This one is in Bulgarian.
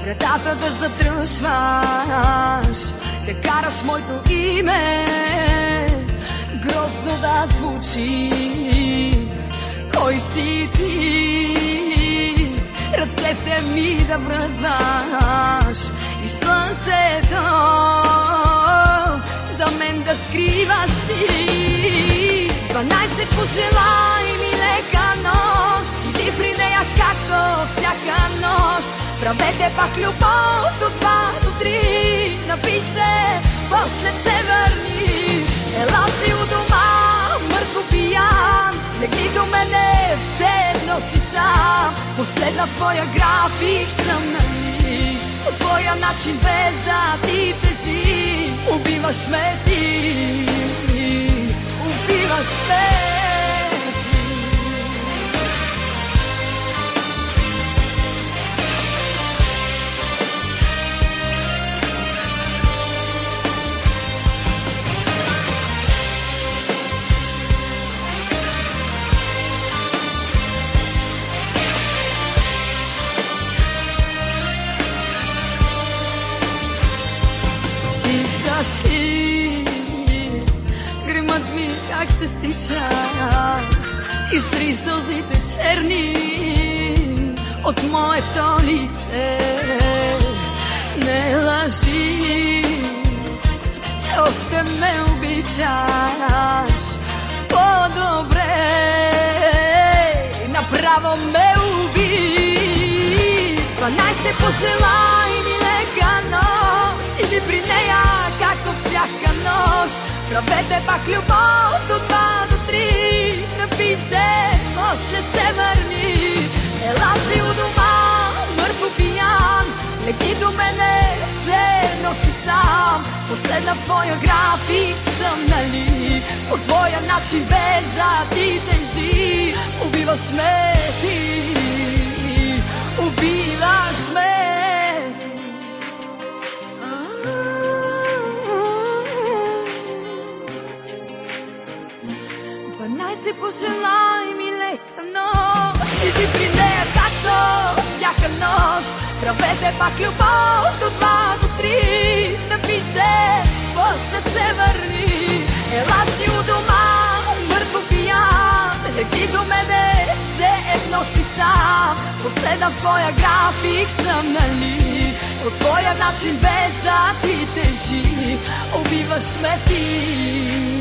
вратата да затръшваш, да караш моето име грозно да звучи. Кой си ти? Ръцете ми да връзваш и слънцето за мен да скриваш ти. 12 пожелай ми лека нощ, иди при нея както всяка нощ. Правете пак любов до 2 до 3, напий се, после се върни. Ела си у дома, мъртво пиян, легни до мене, все едно си сам. Последна твоя график съм, нали? По твоя начин без да ти тежи. Убиваш ме ти, убиваш ме. Виждаш ли гримът ми как се стича, изтри сълзите черни от моето лице. Не лъжи, че още ме обичаш. По-добре направо ме уби. 12 пожелай ми лека нощ, иди при нея както всяка нощ. Правете пак любов до 2 до 3, напий се, после се върни. Ела си у дома, мъртво пиян, легни до мене, все едно си сам. Последна в твоя график съм, нали? По твоя начин без да ти тежи. Убиваш ме ти, убиваш ме. 12 пожелай ми лека нощ, иди при нея както всяка нощ. Правете пак любов до 2 до 3, напий се, после се върни. Ела си у дома, мъртво пиян, лети до мене, все едно си сам. Последна в твоя график съм, нали? От твоя начин без да ти тежи. Убиваш ме ти.